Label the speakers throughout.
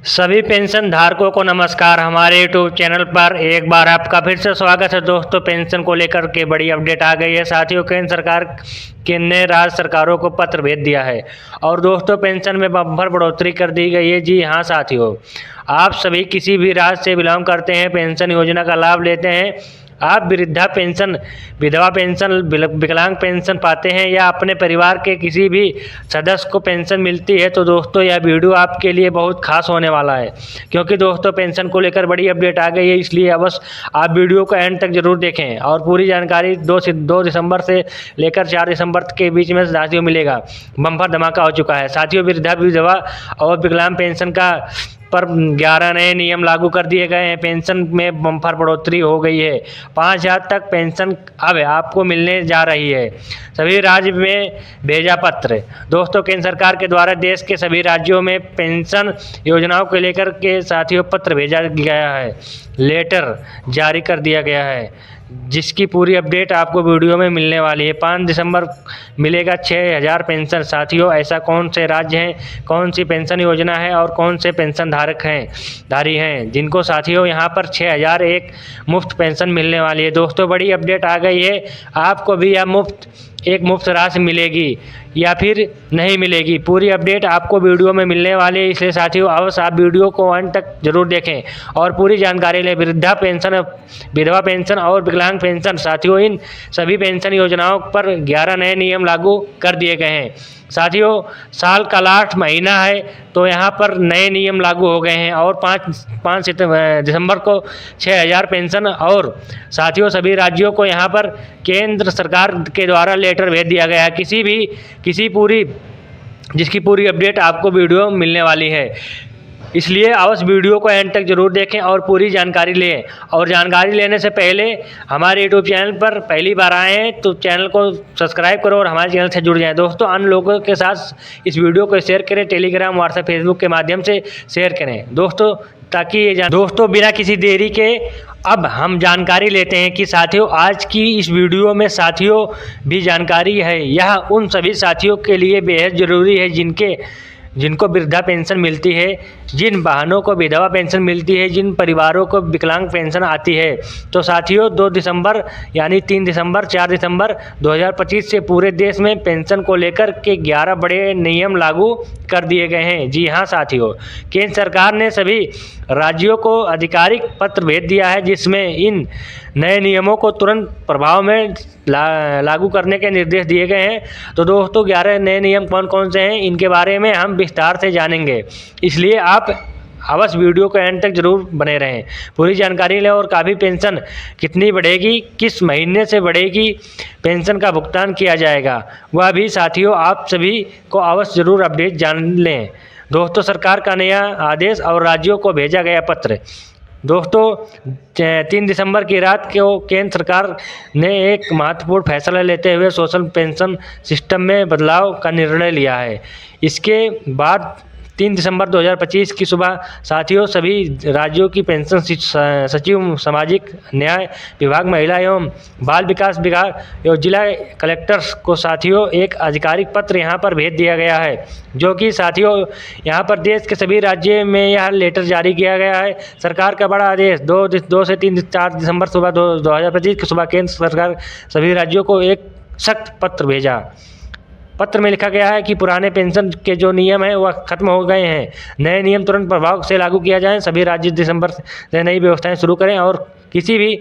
Speaker 1: सभी पेंशन धारकों को नमस्कार। हमारे यूट्यूब चैनल पर एक बार आपका फिर से स्वागत है। दोस्तों, पेंशन को लेकर के बड़ी अपडेट आ गई है। साथियों, केंद्र सरकार ने राज्य सरकारों को पत्र भेज दिया है और दोस्तों, पेंशन में बम्पर बढ़ोतरी कर दी गई है। जी हाँ साथियों, आप सभी किसी भी राज्य से बिलोंग करते हैं, पेंशन योजना का लाभ लेते हैं, आप वृद्धा पेंशन, विधवा पेंशन, विकलांग पेंशन पाते हैं या अपने परिवार के किसी भी सदस्य को पेंशन मिलती है, तो दोस्तों यह वीडियो आपके लिए बहुत खास होने वाला है, क्योंकि दोस्तों पेंशन को लेकर बड़ी अपडेट आ गई है। इसलिए अवश्य आप वीडियो को एंड तक जरूर देखें और पूरी जानकारी 2 दिसंबर से लेकर 4 दिसंबर के बीच में साथियों मिलेगा। बम्पर धमाका हो चुका है साथियों। वृद्धा, विधवा और विकलांग पेंशन का पर 11 नए नियम लागू कर दिए गए हैं। पेंशन में बम्पर बढ़ोतरी हो गई है। 5,000 तक पेंशन अब आपको मिलने जा रही है। सभी राज्य में भेजा पत्र। दोस्तों, केंद्र सरकार के द्वारा देश के सभी राज्यों में पेंशन योजनाओं को लेकर के साथियों पत्र भेजा गया है, लेटर जारी कर दिया गया है, जिसकी पूरी अपडेट आपको वीडियो में मिलने वाली है। 5 दिसंबर मिलेगा 6,000 पेंशन। साथियों, ऐसा कौन से राज्य हैं, कौन सी पेंशन योजना है और कौन से पेंशन धारी हैं जिनको साथियों यहाँ पर 6,000 एक मुफ्त पेंशन मिलने वाली है। दोस्तों, बड़ी अपडेट आ गई है। आपको भी यह मुफ्त राशि मिलेगी या फिर नहीं मिलेगी, पूरी अपडेट आपको वीडियो में मिलने वाली है। इसलिए साथियों अवश्य आप वीडियो को अंत तक जरूर देखें और पूरी जानकारी लें। वृद्धा पेंशन, विधवा पेंशन और विकलांग पेंशन, साथियों इन सभी पेंशन योजनाओं पर 11 नए नियम लागू कर दिए गए हैं। साथियों, साल का लास्ट महीना है तो यहाँ पर नए नियम लागू हो गए हैं और 5 दिसंबर को 6,000 पेंशन। और साथियों, सभी राज्यों को यहाँ पर केंद्र सरकार के द्वारा लेटर भेज दिया गया है, जिसकी पूरी अपडेट आपको वीडियो मिलने वाली है। इसलिए अवश्य वीडियो को एंड तक जरूर देखें और पूरी जानकारी लें। और जानकारी लेने से पहले हमारे यूट्यूब चैनल पर पहली बार आए हैं तो चैनल को सब्सक्राइब करो और हमारे चैनल से जुड़ जाएं। दोस्तों, अन्य लोगों के साथ इस वीडियो को शेयर करें, टेलीग्राम, व्हाट्सएप, फेसबुक के माध्यम से शेयर करें दोस्तों, ताकि दोस्तों बिना किसी देरी के अब हम जानकारी लेते हैं कि साथियों आज की इस वीडियो में साथियों भी जानकारी है। यह उन सभी साथियों के लिए बेहद ज़रूरी है जिनको वृद्धा पेंशन मिलती है, जिन बहनों को विधवा पेंशन मिलती है, जिन परिवारों को विकलांग पेंशन आती है। तो साथियों 2 दिसंबर यानी 3 दिसंबर 4 दिसंबर 2025 से पूरे देश में पेंशन को लेकर के 11 बड़े नियम लागू कर दिए गए हैं। जी हाँ साथियों, केंद्र सरकार ने सभी राज्यों को आधिकारिक पत्र भेज दिया है, जिसमें इन नए नियमों को तुरंत प्रभाव में लागू करने के निर्देश दिए गए हैं। तो दोस्तों 11 नए नियम कौन कौन से हैं, इनके बारे में हम विस्तार से जानेंगे। इसलिए आप अवश्य वीडियो को एंड तक जरूर बने रहें, पूरी जानकारी लें। और काफ़ी पेंशन कितनी बढ़ेगी, किस महीने से बढ़ेगी, पेंशन का भुगतान किया जाएगा, वह भी साथियों आप सभी को अवश्य जरूर अपडेट जान लें। दोस्तों, सरकार का नया आदेश और राज्यों को भेजा गया पत्र। दोस्तों, 3 दिसंबर की रात को केंद्र सरकार ने एक महत्वपूर्ण फैसला लेते हुए सोशल पेंशन सिस्टम में बदलाव का निर्णय लिया है। इसके बाद 3 दिसंबर 2025 की सुबह साथियों सभी राज्यों की पेंशन सचिव, सामाजिक न्याय विभाग, महिला एवं बाल विकास विभाग एवं जिला कलेक्टर्स को साथियों एक आधिकारिक पत्र यहां पर भेज दिया गया है, जो कि साथियों यहां पर देश के सभी राज्यों में यह लेटर जारी किया गया है। सरकार का बड़ा आदेश 2 से 4 दिसंबर सुबह 2025 की सुबह केंद्र सरकार सभी राज्यों को एक सख्त पत्र भेजा। पत्र में लिखा गया है कि पुराने पेंशन के जो नियम हैं वह खत्म हो गए हैं, नए नियम तुरंत प्रभाव से लागू किया जाए। सभी राज्य दिसंबर से नई व्यवस्थाएं शुरू करें और किसी भी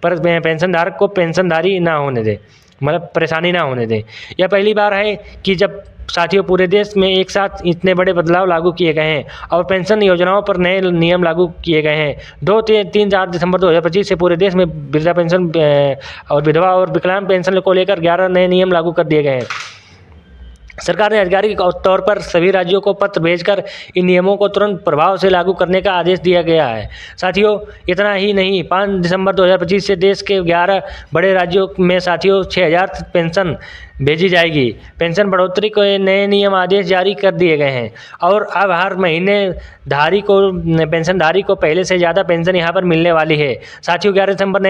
Speaker 1: पेंशन धारक को पेंशनधारी ना होने दें, मतलब परेशानी ना होने दें। यह पहली बार है कि जब साथियों पूरे देश में एक साथ इतने बड़े बदलाव लागू किए गए हैं और पेंशन योजनाओं पर नए नियम लागू किए गए हैं। 4 दिसंबर 2025 से पूरे देश में वृद्धा पेंशन और विधवा और विकलांग पेंशन को लेकर 11 नए नियम लागू कर दिए गए हैं। सरकार ने आधिकारिक तौर पर सभी राज्यों को पत्र भेजकर इन नियमों को तुरंत प्रभाव से लागू करने का आदेश दिया गया है। साथियों, इतना ही नहीं, 5 दिसंबर 2025 से देश के 11 बड़े राज्यों में साथियों 6,000 पेंशन भेजी जाएगी। पेंशन बढ़ोतरी को नए नियम आदेश जारी कर दिए गए हैं और अब हर महीने पेंशनधारी को पहले से ज़्यादा पेंशन यहाँ पर मिलने वाली है। साथियों 11 दिसंबर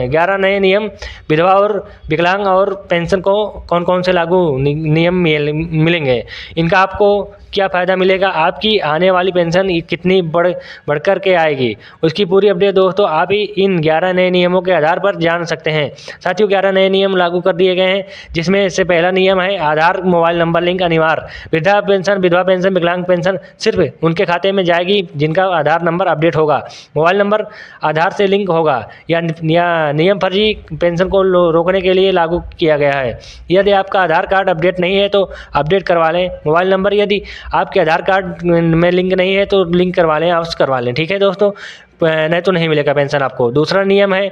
Speaker 1: 11 नए नियम विधवा और विकलांग और पेंशन को कौन कौन से लागू नियम मिलेंगे, इनका आपको क्या फ़ायदा मिलेगा, आपकी आने वाली पेंशन कितनी बढ़कर के आएगी, उसकी पूरी अपडेट दोस्तों आप ही इन 11 नए नियमों के आधार पर जान सकते हैं। साथियों 11 नए नियम लागू कर दिए गए हैं, जिसमें से पहला नियम है आधार मोबाइल नंबर लिंक अनिवार्य। वृद्धा पेंशन, विधवा पेंशन, विकलांग पेंशन सिर्फ उनके खाते में जाएगी जिनका आधार नंबर अपडेट होगा, मोबाइल नंबर आधार से लिंक होगा। या नियम फर्जी पेंशन को रोकने के लिए लागू किया गया है। यदि आपका आधार कार्ड अपडेट नहीं है तो अपडेट करवा लें। मोबाइल नंबर यदि आपके आधार कार्ड में लिंक नहीं है तो लिंक करवा लें, अवश्य करवा लें। ठीक है दोस्तों, नहीं तो नहीं मिलेगा पेंशन आपको। दूसरा नियम है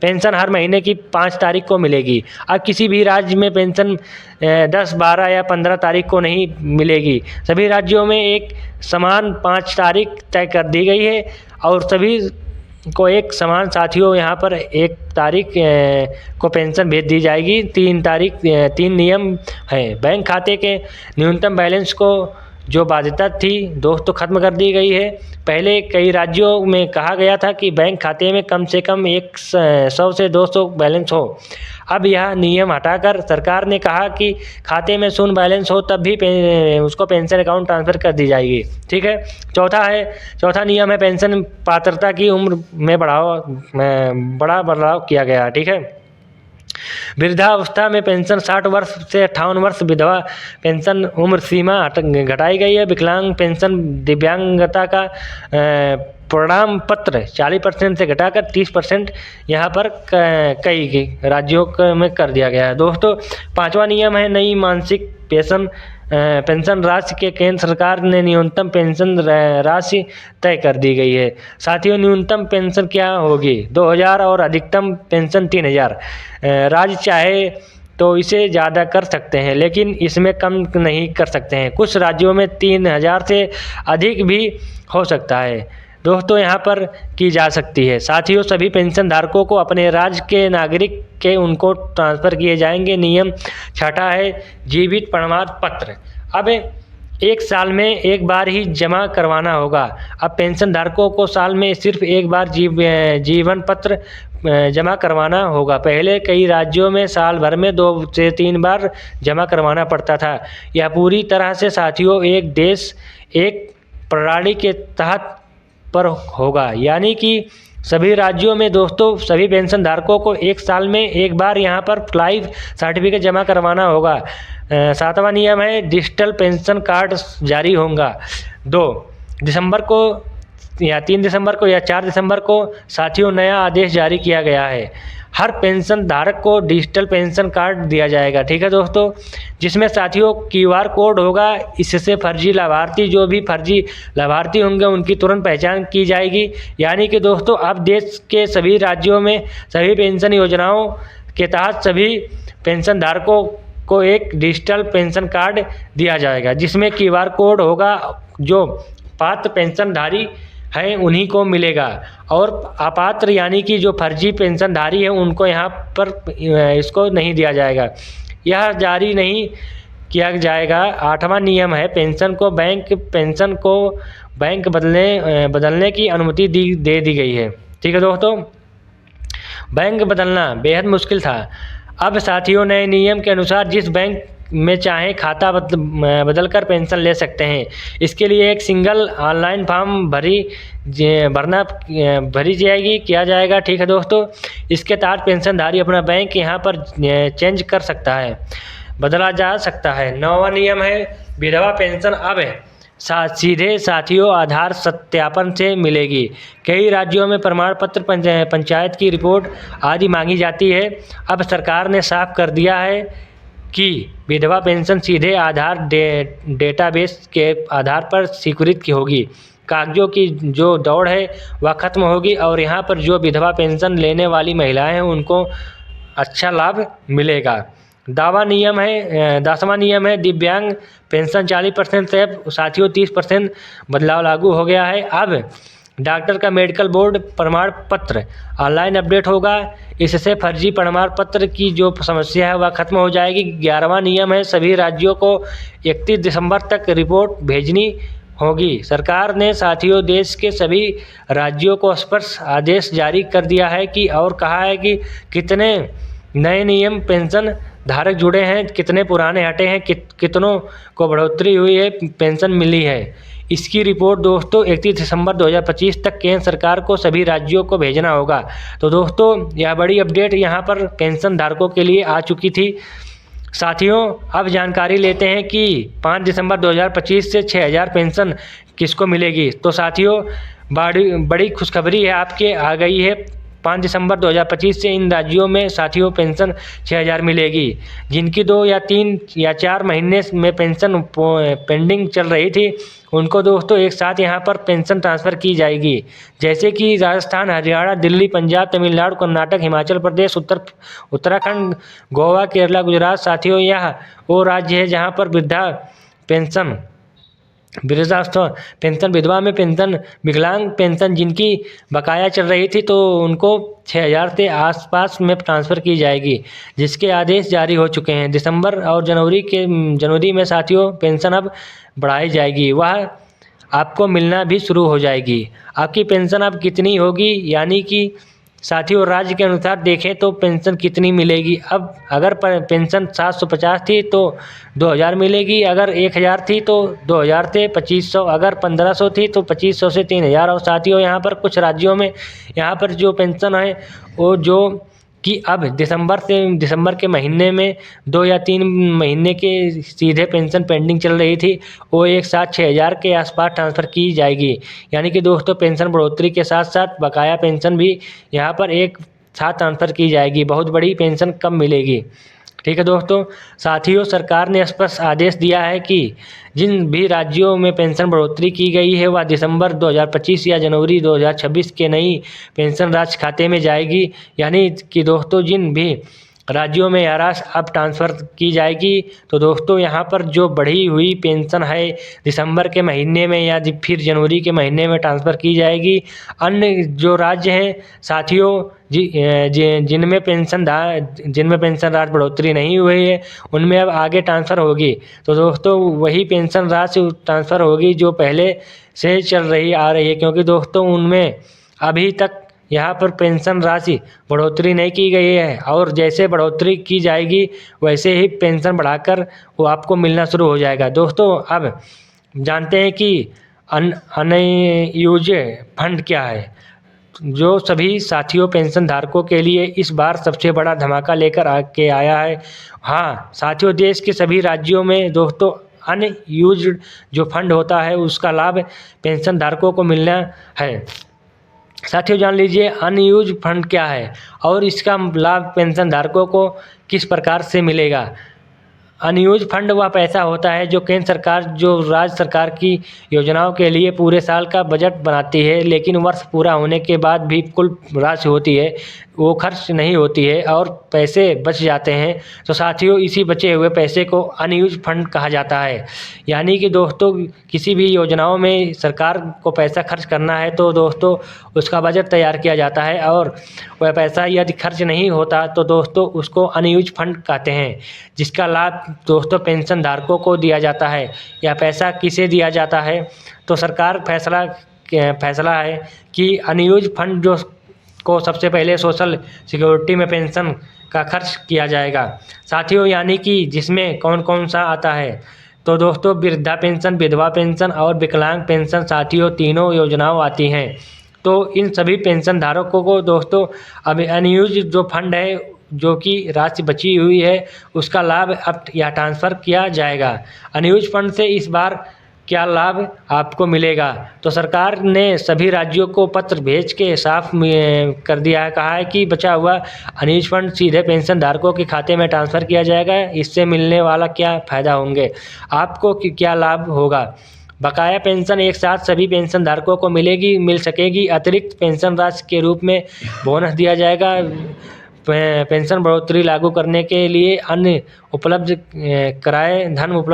Speaker 1: पेंशन हर महीने की 5 तारीख को मिलेगी। अब किसी भी राज्य में पेंशन 10, 12 या 15 तारीख को नहीं मिलेगी। सभी राज्यों में एक समान 5 तारीख तय कर दी गई है और सभी को एक समान साथियों यहाँ पर 1 तारीख को पेंशन भेज दी जाएगी। 3 नियम हैं। बैंक खाते के न्यूनतम बैलेंस को जो बाध्यता थी दोस्तों खत्म कर दी गई है। पहले कई राज्यों में कहा गया था कि बैंक खाते में कम से कम 100 से 200 बैलेंस हो। अब यह नियम हटाकर सरकार ने कहा कि खाते में शून्य बैलेंस हो तब भी उसको पेंशन अकाउंट ट्रांसफ़र कर दी जाएगी। ठीक है। चौथा नियम है पेंशन पात्रता की उम्र में बड़ा बदलाव किया गया। ठीक है। वृद्धावस्था में पेंशन 60 वर्ष से 58 वर्ष, विधवा पेंशन उम्र सीमा घटाई गई है। विकलांग पेंशन दिव्यांगता का प्रमाण पत्र 40% से घटाकर 30% यहाँ पर कई राज्यों में कर दिया गया है। दोस्तों 5वां नियम है नई मासिक पेंशन राशि के केंद्र सरकार ने न्यूनतम पेंशन राशि तय कर दी गई है। साथियों न्यूनतम पेंशन क्या होगी 2000 और अधिकतम पेंशन 3000। राज्य चाहे तो इसे ज़्यादा कर सकते हैं लेकिन इसमें कम नहीं कर सकते हैं। कुछ राज्यों में 3000 से अधिक भी हो सकता है दोस्तों यहाँ पर की जा सकती है। साथियों सभी पेंशन धारकों को अपने राज्य के नागरिक के उनको ट्रांसफ़र किए जाएंगे। नियम 6 है जीवित प्रमाण पत्र। अब 1 साल में एक बार ही जमा करवाना होगा। अब पेंशन धारकों को साल में सिर्फ एक बार जीवन पत्र जमा करवाना होगा। पहले कई राज्यों में साल भर में 2 से 3 बार जमा करवाना पड़ता था। यह पूरी तरह से साथियों एक देश एक प्रणाली के तहत पर होगा, यानी कि सभी राज्यों में दोस्तों सभी पेंशन धारकों को 1 साल में एक बार यहाँ पर लाइफ सर्टिफिकेट जमा करवाना होगा। 7वां नियम है डिजिटल पेंशन कार्ड जारी होगा। 2 दिसंबर को या 3 दिसंबर को या 4 दिसंबर को साथियों नया आदेश जारी किया गया है। हर पेंशन धारक को डिजिटल पेंशन कार्ड दिया जाएगा। ठीक है दोस्तों, जिसमें साथियों QR कोड होगा। इससे फर्जी लाभार्थी जो भी फर्जी लाभार्थी होंगे उनकी तुरंत पहचान की जाएगी। यानी कि दोस्तों अब देश के सभी राज्यों में सभी पेंशन योजनाओं के तहत सभी पेंशन धारकों को एक डिजिटल पेंशन कार्ड दिया जाएगा जिसमें QR कोड होगा। जो पात्र पेंशनधारी है उन्हीं को मिलेगा और अपात्र यानी कि जो फर्जी पेंशनधारी है उनको यहाँ पर इसको नहीं दिया जाएगा, यह जारी नहीं किया जाएगा। 8वां नियम है पेंशन को बैंक बदलने की अनुमति दे दी गई है। ठीक है दोस्तों, बैंक बदलना बेहद मुश्किल था। अब साथियों नए नियम के अनुसार जिस बैंक में चाहे खाता बदलकर पेंशन ले सकते हैं। इसके लिए एक सिंगल ऑनलाइन फॉर्म भरी किया जाएगा। ठीक है दोस्तों, इसके तहत पेंशनधारी अपना बैंक यहाँ पर चेंज कर सकता है, बदला जा सकता है। 9वां नियम है विधवा पेंशन अब सीधे साथियों आधार सत्यापन से मिलेगी। कई राज्यों में प्रमाण पत्र पंचायत की रिपोर्ट आदि मांगी जाती है। अब सरकार ने साफ कर दिया है कि विधवा पेंशन सीधे आधार डेटाबेस के आधार पर स्वीकृत की होगी। कागजों की जो दौड़ है वह खत्म होगी और यहाँ पर जो विधवा पेंशन लेने वाली महिलाएं हैं उनको अच्छा लाभ मिलेगा। 10वां नियम है दिव्यांग पेंशन 40% से साथियों 30% बदलाव लागू हो गया है। अब डॉक्टर का मेडिकल बोर्ड प्रमाण पत्र ऑनलाइन अपडेट होगा। इससे फर्जी प्रमाण पत्र की जो समस्या है वह खत्म हो जाएगी। 11वां नियम है सभी राज्यों को 31 दिसंबर तक रिपोर्ट भेजनी होगी। सरकार ने साथियों देश के सभी राज्यों को स्पष्ट आदेश जारी कर दिया है कि और कहा है कि कितने नए नियम पेंशन धारक जुड़े हैं, कितने पुराने हटे हैं, कितनों को बढ़ोतरी हुई है, पेंशन मिली है। इसकी रिपोर्ट दोस्तों 31 दिसंबर 2025 तक केंद्र सरकार को सभी राज्यों को भेजना होगा। तो दोस्तों यह बड़ी अपडेट यहाँ पर पेंशन धारकों के लिए आ चुकी थी। साथियों अब जानकारी लेते हैं कि 5 दिसंबर 2025 से 6000 पेंशन किसको मिलेगी। तो साथियों बड़ी खुशखबरी है आपके आ गई है। 5 दिसंबर 2025 से इन राज्यों में साथियों पेंशन 6000 मिलेगी। जिनकी 2 या 3 या 4 महीने में पेंशन पेंडिंग चल रही थी, उनको दोस्तों एक साथ यहाँ पर पेंशन ट्रांसफ़र की जाएगी। जैसे कि राजस्थान, हरियाणा, दिल्ली, पंजाब, तमिलनाडु, कर्नाटक, हिमाचल प्रदेश, उत्तराखंड, गोवा, केरला, गुजरात। साथियों यह वो राज्य है जहाँ पर वृद्धावस्था पेंशन, विधवा में पेंशन, विकलांग पेंशन जिनकी बकाया चल रही थी, तो उनको 6000 के आसपास में ट्रांसफ़र की जाएगी, जिसके आदेश जारी हो चुके हैं। दिसंबर और जनवरी में साथियों पेंशन अब बढ़ाई जाएगी, वह आपको मिलना भी शुरू हो जाएगी। आपकी पेंशन अब कितनी होगी, यानी कि साथियों राज्य के अनुसार देखें तो पेंशन कितनी मिलेगी। अब अगर पेंशन 750 थी तो 2000 मिलेगी, अगर 1000 थी तो 2000 से 2500, अगर 1500 थी तो 2500 से 3000। और साथियों यहाँ पर कुछ राज्यों में यहाँ पर जो पेंशन है वो जो कि अब दिसंबर के महीने में 2 या 3 महीने के सीधे पेंशन पेंडिंग चल रही थी, वो एक साथ 6000 के आसपास ट्रांसफ़र की जाएगी। यानी कि दोस्तों पेंशन बढ़ोतरी के साथ साथ बकाया पेंशन भी यहाँ पर एक साथ ट्रांसफ़र की जाएगी। बहुत बड़ी पेंशन कब मिलेगी, ठीक है दोस्तों। साथियों सरकार ने स्पष्ट आदेश दिया है कि जिन भी राज्यों में पेंशन बढ़ोतरी की गई है वह दिसंबर 2025 या जनवरी 2026 के नई पेंशन राशि खाते में जाएगी। यानी कि दोस्तों जिन भी राज्यों में यह राशि अब ट्रांसफ़र की जाएगी, तो दोस्तों यहाँ पर जो बढ़ी हुई पेंशन है दिसंबर के महीने में या फिर जनवरी के महीने में ट्रांसफ़र की जाएगी। अन्य जो राज्य हैं साथियों जिनमें पेंशन राशि बढ़ोतरी नहीं हुई है, उनमें अब आगे ट्रांसफ़र होगी। तो दोस्तों वही पेंशन राशि ट्रांसफ़र होगी जो पहले से चल रही आ रही है, क्योंकि दोस्तों उनमें अभी तक यहाँ पर पेंशन राशि बढ़ोतरी नहीं की गई है, और जैसे बढ़ोतरी की जाएगी वैसे ही पेंशन बढ़ाकर वो आपको मिलना शुरू हो जाएगा। दोस्तों अब जानते हैं कि अनयूज फंड क्या है, जो सभी साथियों पेंशन धारकों के लिए इस बार सबसे बड़ा धमाका लेकर आके आया है। हाँ साथियों देश के सभी राज्यों में दोस्तों अनयूज्ड जो फंड होता है उसका लाभ पेंशन धारकों को मिलना है। साथियों जान लीजिए अनयूज फंड क्या है और इसका लाभ पेंशन धारकों को किस प्रकार से मिलेगा। अनयूज फंड वह पैसा होता है जो केंद्र सरकार जो राज्य सरकार की योजनाओं के लिए पूरे साल का बजट बनाती है, लेकिन वर्ष पूरा होने के बाद भी कुल राशि होती है वो खर्च नहीं होती है और पैसे बच जाते हैं। तो साथियों इसी बचे हुए पैसे को अनयूज फंड कहा जाता है। यानी कि दोस्तों किसी भी योजनाओं में सरकार को पैसा खर्च करना है तो दोस्तों उसका बजट तैयार किया जाता है, और वह पैसा यदि खर्च नहीं होता तो दोस्तों उसको अनयूज फंड कहते हैं, जिसका लाभ दोस्तों पेंशन धारकों को दिया जाता है। यह पैसा किसे दिया जाता है, तो सरकार फैसला है कि अनयूज फंड जो को सबसे पहले सोशल सिक्योरिटी में पेंशन का खर्च किया जाएगा। साथियों यानी कि जिसमें कौन कौन सा आता है, तो दोस्तों वृद्धा पेंशन, विधवा पेंशन और विकलांग पेंशन साथियों तीनों योजनाओं आती हैं। तो इन सभी पेंशन धारकों को दोस्तों अब अनयूज जो फंड है जो कि राशि बची हुई है उसका लाभ अब या ट्रांसफ़र किया जाएगा। अनयूज फंड से इस बार क्या लाभ आपको मिलेगा, तो सरकार ने सभी राज्यों को पत्र भेज के साफ कर दिया है, कहा है कि बचा हुआ अनयूज फंड सीधे पेंशन धारकों के खाते में ट्रांसफ़र किया जाएगा। इससे मिलने वाला क्या फ़ायदा होंगे, आपको क्या लाभ होगा। बकाया पेंशन एक साथ सभी पेंशन धारकों को मिल सकेगी। अतिरिक्त पेंशन राशि के रूप में बोनस दिया जाएगा। पेंशन बढ़ोतरी लागू करने के लिए धन उपलब्ध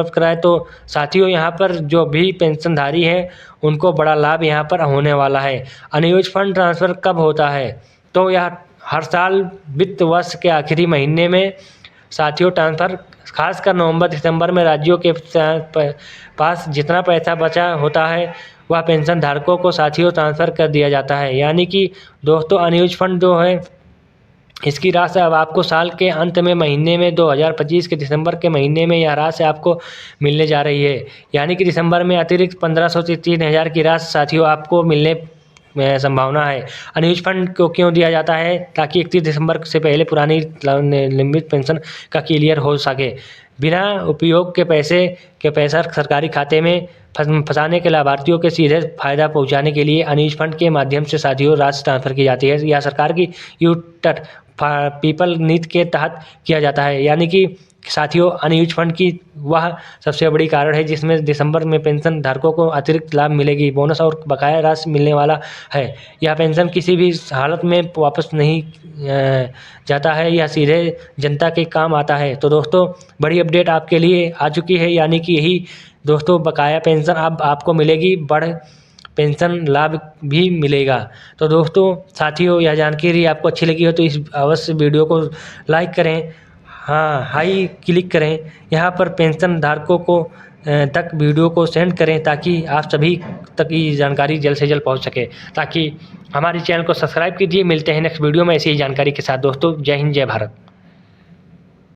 Speaker 1: कराए। तो साथियों यहाँ पर जो भी पेंशनधारी है उनको बड़ा लाभ यहाँ पर होने वाला है। अनयूज फंड ट्रांसफ़र कब होता है, तो यह हर साल वित्त वर्ष के आखिरी महीने में साथियों ट्रांसफ़र खासकर नवंबर दिसंबर में राज्यों के पास जितना पैसा बचा होता है वह पेंशन धारकों को साथियों ट्रांसफ़र कर दिया जाता है। यानी कि दोस्तों अनयूज फंड जो है इसकी राशि अब आपको साल के अंत में महीने में 2025 के दिसंबर के महीने में यह राशि आपको मिलने जा रही है। यानी कि दिसंबर में अतिरिक्त 1500 से 3000 की राशि साथियों आपको मिलने संभावना है। अनयूज फंड को क्यों दिया जाता है? ताकि 31 दिसंबर से पहले पुरानी लंबित पेंशन का क्लियर हो सके। बिना उपयोग के पैसा सरकारी खाते में फंसाने के लाभार्थियों के सीधे फायदा पहुंचाने के लिए अनयूज फंड के माध्यम से साथियों राशि ट्रांसफर की जाती है। यह सरकार की यूटट पीपल नीति के तहत किया जाता है। यानी कि साथियों अनयूज फंड की वह सबसे बड़ी कारण है जिसमें दिसंबर में पेंशन धारकों को अतिरिक्त लाभ मिलेगी, बोनस और बकाया राशि मिलने वाला है। यह पेंशन किसी भी हालत में वापस नहीं जाता है, यह सीधे जनता के काम आता है। तो दोस्तों बड़ी अपडेट आपके लिए आ चुकी है, यानी कि यही दोस्तों बकाया पेंशन अब आपको मिलेगी, बढ़ पेंशन लाभ भी मिलेगा। तो दोस्तों साथियों यह जानकारी आपको अच्छी लगी हो तो इस अवश्य वीडियो को लाइक करें, हाँ हाई क्लिक करें, यहाँ पर पेंशन धारकों को तक वीडियो को सेंड करें ताकि आप सभी तक ये जानकारी जल्द से जल्द पहुँच सके। ताकि हमारे चैनल को सब्सक्राइब कीजिए। मिलते हैं नेक्स्ट वीडियो में ऐसी ही जानकारी के साथ दोस्तों। जय हिंद, जय भारत।